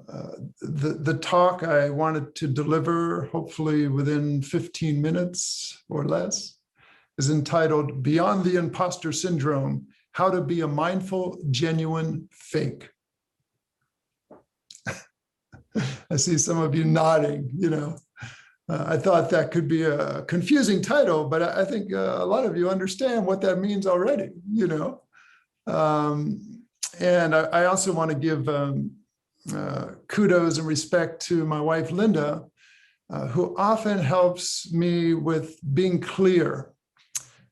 the talk I wanted to deliver, hopefully within 15 minutes or less, is entitled Beyond the Imposter Syndrome, How to Be a Mindful, Genuine Fake. I see some of you nodding, I thought that could be a confusing title, but I think a lot of you understand what that means already, And I also want to give kudos and respect to my wife, Linda, who often helps me with being clear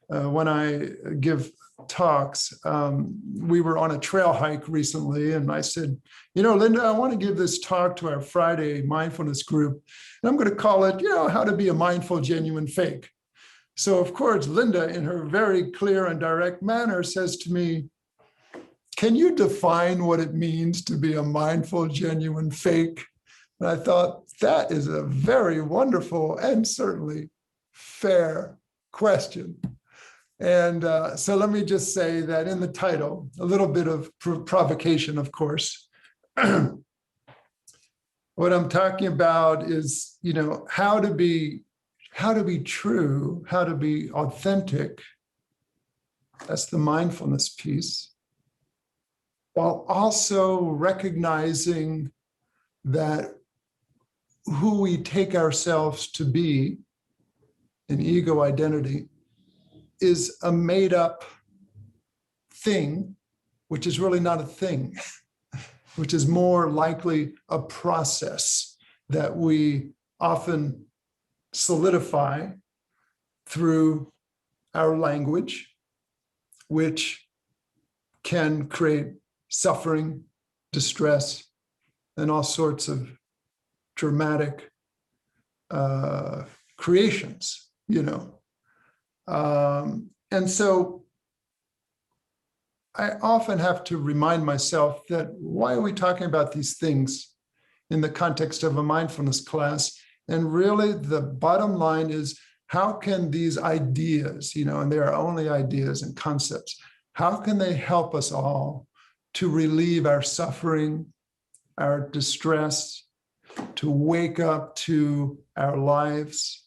when I give talks. We were on a trail hike recently, and I said, Linda, I want to give this talk to our Friday mindfulness group, and I'm going to call it, how to be a mindful, genuine fake. So, of course, Linda, in her very clear and direct manner, says to me, can you define what it means to be a mindful, genuine fake? And I thought, that is a very wonderful and certainly fair question. And so let me just say that in the title, a little bit of provocation, of course. What I'm talking about is, how to be true, how to be authentic. That's the mindfulness piece. While also recognizing that who we take ourselves to be, an ego identity, is a made-up thing, which is really not a thing, which is more likely a process that we often solidify through our language, which can create suffering, distress, and all sorts of dramatic creations, And so I often have to remind myself that why are we talking about these things in the context of a mindfulness class? And really the bottom line is, how can these ideas, and they are only ideas and concepts, how can they help us all to relieve our suffering, our distress, to wake up to our lives,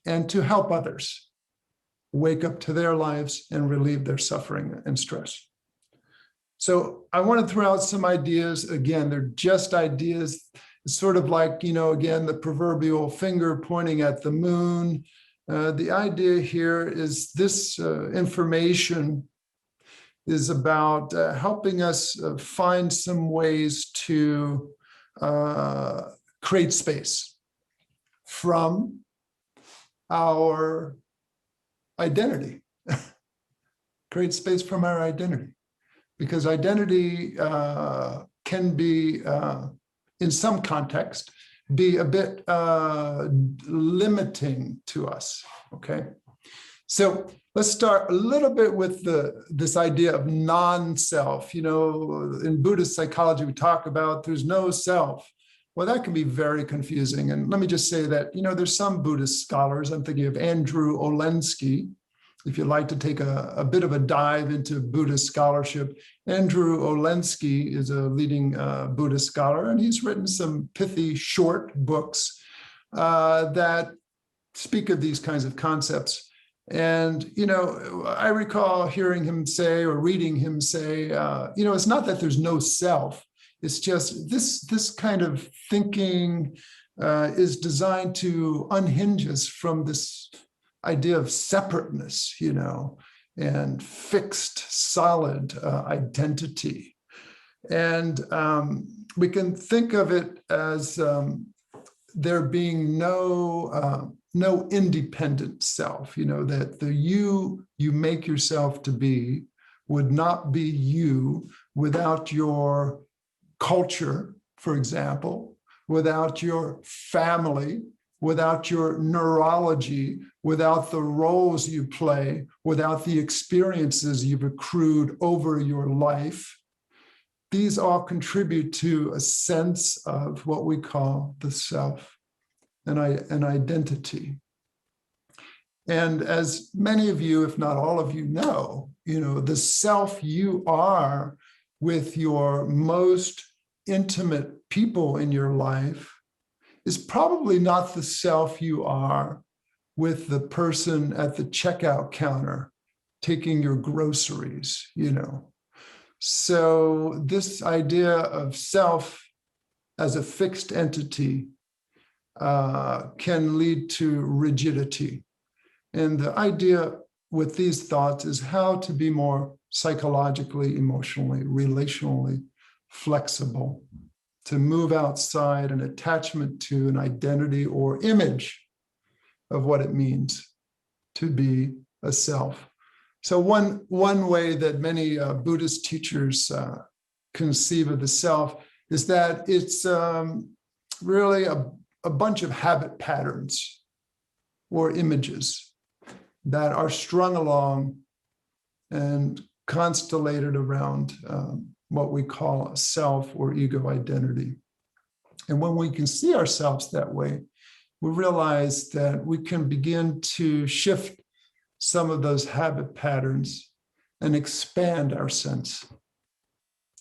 and to help others wake up to their lives and relieve their suffering and stress. So I want to throw out some ideas. Again, they're just ideas. It's sort of like, again, the proverbial finger pointing at the moon. The idea here is this information is about helping us find some ways to create space from our identity. Create space from our identity. Because identity can be, in some context, be a bit limiting to us, okay? So let's start a little bit with this idea of non-self. In Buddhist psychology, we talk about there's no self. Well, that can be very confusing. And let me just say that, there's some Buddhist scholars, I'm thinking of Andrew Olendzki, if you'd like to take a bit of a dive into Buddhist scholarship. Andrew Olendzki is a leading Buddhist scholar, and he's written some pithy short books that speak of these kinds of concepts. And, I recall hearing him say or reading him say, it's not that there's no self. It's just this kind of thinking is designed to unhinge us from this idea of separateness, and fixed, solid identity. And we can think of it as there being no independent self, that the you make yourself to be would not be you without your culture, for example, without your family, without your neurology, without the roles you play, without the experiences you've accrued over your life. These all contribute to a sense of what we call the self, an identity. And as many of you, if not all of you know, the self you are with your most intimate people in your life is probably not the self you are with the person at the checkout counter taking your groceries, So this idea of self as a fixed entity can lead to rigidity. And the idea with these thoughts is how to be more psychologically, emotionally, relationally flexible, to move outside an attachment to an identity or image of what it means to be a self. So one way that many Buddhist teachers conceive of the self is that it's really a bunch of habit patterns or images that are strung along and constellated around what we call a self or ego identity. And when we can see ourselves that way, we realize that we can begin to shift some of those habit patterns and expand our sense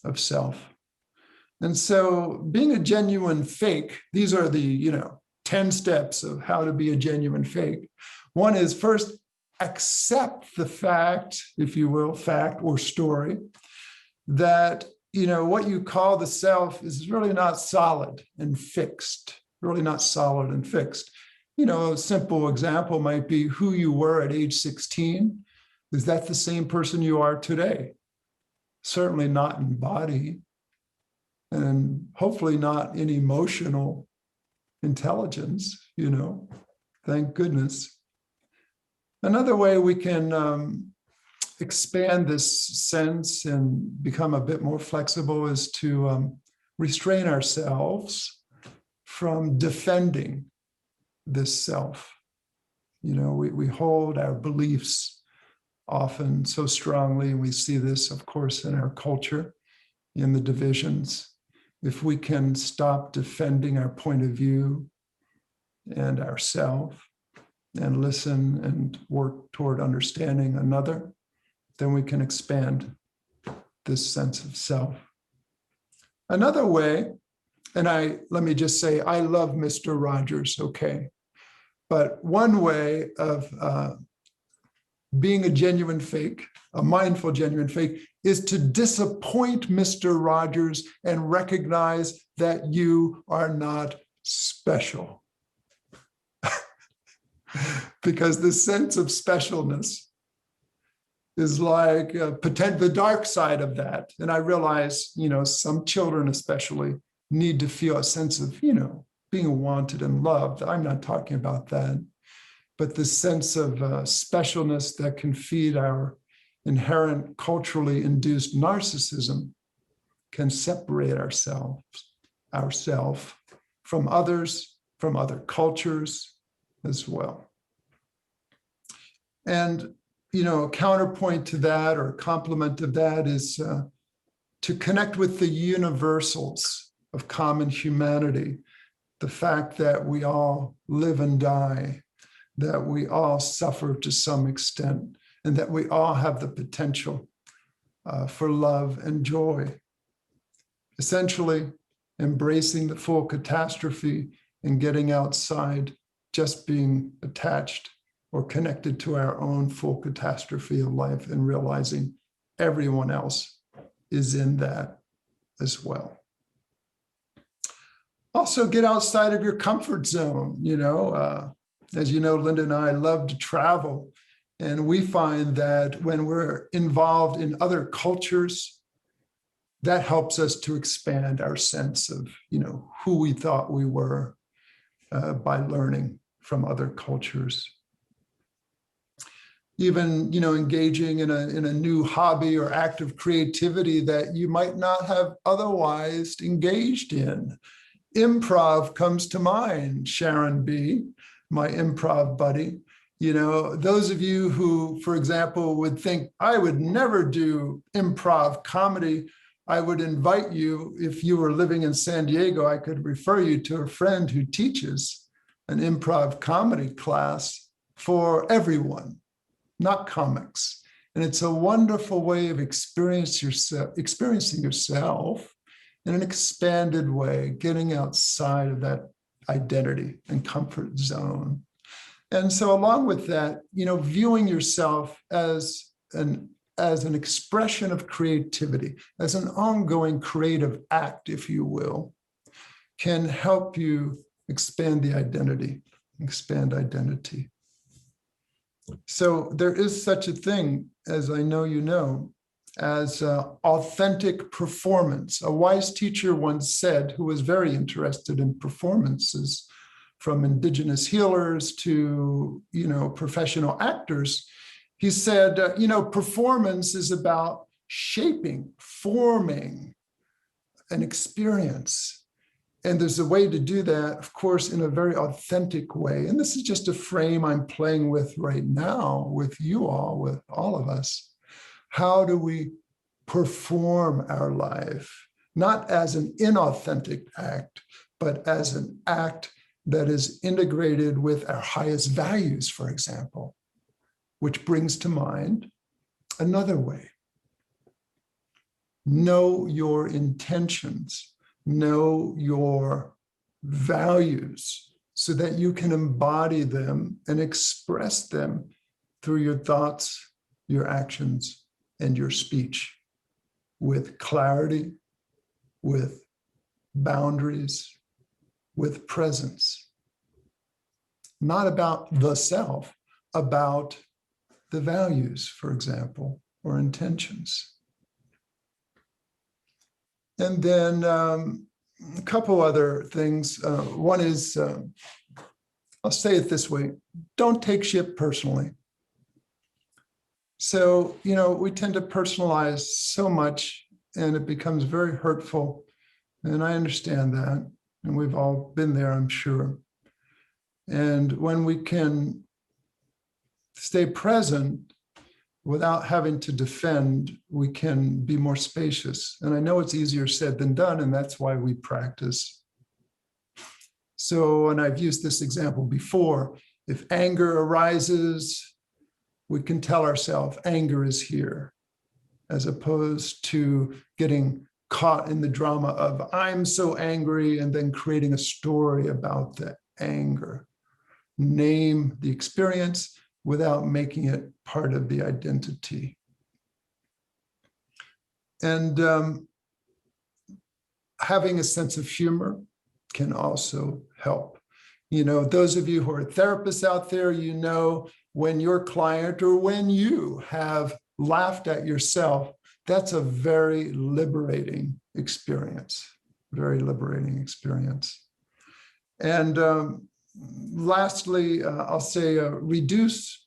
of self. And so being a genuine fake, these are the 10 steps of how to be a genuine fake. One is first, accept the fact, if you will, fact or story, that what you call the self is really not solid and fixed, really not solid and fixed. A simple example might be who you were at age 16. Is that the same person you are today? Certainly not in body, and hopefully not in emotional intelligence, thank goodness. Another way we can expand this sense and become a bit more flexible is to restrain ourselves from defending this self. We hold our beliefs often so strongly, and we see this, of course, in our culture, in the divisions. If we can stop defending our point of view and ourself and listen and work toward understanding another, then we can expand this sense of self. Another way, and let me just say, I love Mr. Rogers, okay? But one way of being a genuine fake, a mindful genuine fake, is to disappoint Mr. Rogers and recognize that you are not special. Because the sense of specialness is like the dark side of that. And I realize, some children especially need to feel a sense of, being wanted and loved. I'm not talking about that. But the sense of specialness that can feed our inherent culturally induced narcissism can separate ourself from others, from other cultures as well. And, a counterpoint to that or a complement of that is to connect with the universals of common humanity, the fact that we all live and die, that we all suffer to some extent, and that we all have the potential for love and joy. Essentially, embracing the full catastrophe and getting outside just being attached or connected to our own full catastrophe of life and realizing everyone else is in that as well. Also, get outside of your comfort zone. As you know, Linda and I love to travel. And we find that when we're involved in other cultures, that helps us to expand our sense of, who we thought we were by learning from other cultures. Even, engaging in a new hobby or act of creativity that you might not have otherwise engaged in. Improv comes to mind, Sharon B., my improv buddy. Those of you who, for example, would think, I would never do improv comedy, I would invite you, if you were living in San Diego, I could refer you to a friend who teaches an improv comedy class for everyone, not comics. And it's a wonderful way of experiencing yourself in an expanded way, getting outside of that identity and comfort zone. And so along with that, viewing yourself as an expression of creativity, as an ongoing creative act, if you will, can help you expand identity. So there is such a thing, as I know you know, as authentic performance. A wise teacher once said, who was very interested in performances, from indigenous healers to, professional actors, he said, performance is about shaping, forming an experience. And there's a way to do that, of course, in a very authentic way. And this is just a frame I'm playing with right now with you all, with all of us. How do we perform our life, not as an inauthentic act, but as an act that is integrated with our highest values, for example, which brings to mind another way. Know your intentions. Know your values so that you can embody them and express them through your thoughts, your actions, and your speech with clarity, with boundaries, with presence. Not about the self, about the values, for example, or intentions. And then a couple other things. One is, I'll say it this way, don't take shit personally. So, we tend to personalize so much and it becomes very hurtful. And I understand that. And we've all been there, I'm sure. And when we can stay present without having to defend, we can be more spacious. And I know it's easier said than done, and that's why we practice. So, and I've used this example before, if anger arises, we can tell ourselves anger is here, as opposed to getting caught in the drama of I'm so angry and then creating a story about the anger. Name the experience without making it part of the identity. And having a sense of humor can also help. Those of you who are therapists out there, when your client or when you have laughed at yourself, that's a very liberating experience, very liberating experience. And lastly, I'll say reduce,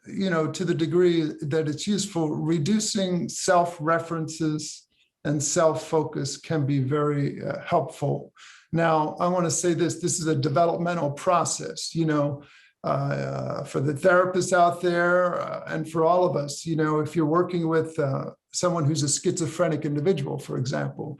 to the degree that it's useful, reducing self-references and self-focus can be very helpful. Now, I want to say this is a developmental process, for the therapists out there and for all of us, if you're working with someone who's a schizophrenic individual, for example,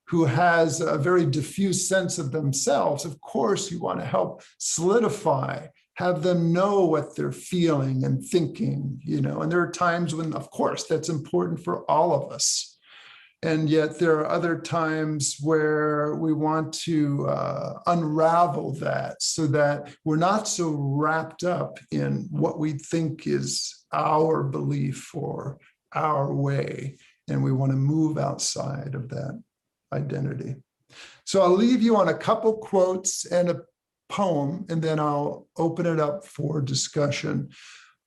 who has a very diffuse sense of themselves, of course, you want to help solidify, have them know what they're feeling and thinking, and there are times when, of course, that's important for all of us. And yet there are other times where we want to unravel that so that we're not so wrapped up in what we think is our belief or our way, and we want to move outside of that identity. So I'll leave you on a couple quotes and a poem, and then I'll open it up for discussion.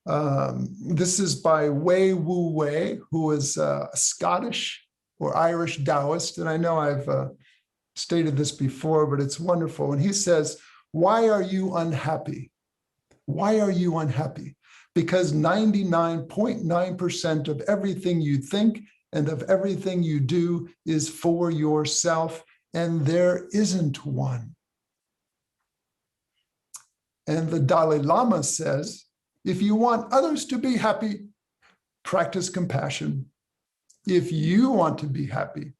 This is by Wei Wu Wei, who is a Scottish or Irish Taoist. And I know I've stated this before, but it's wonderful. And he says, why are you unhappy? Why are you unhappy? Because 99.9% of everything you think and of everything you do is for yourself, and there isn't one. And the Dalai Lama says, if you want others to be happy, practice compassion. If you want to be happy,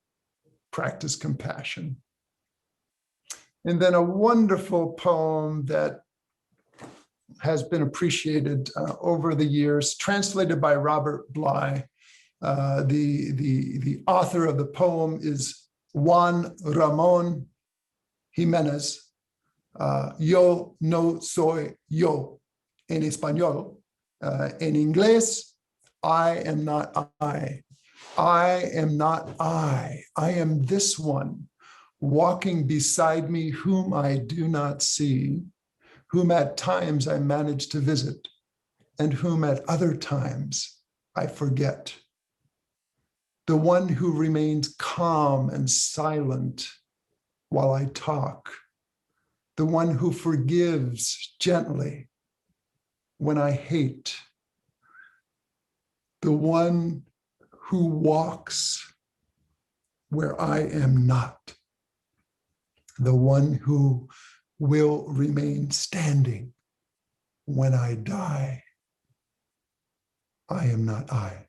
practice compassion. And then a wonderful poem that has been appreciated over the years, translated by Robert Bly. The author of the poem is Juan Ramon Jimenez, yo no soy yo en español. En inglés, I am not I. I am not I. I am this one walking beside me, whom I do not see, whom at times I manage to visit, and whom at other times I forget. The one who remains calm and silent while I talk. The one who forgives gently when I hate. The one who walks where I am not. The one who will remain standing when I die. I am not I.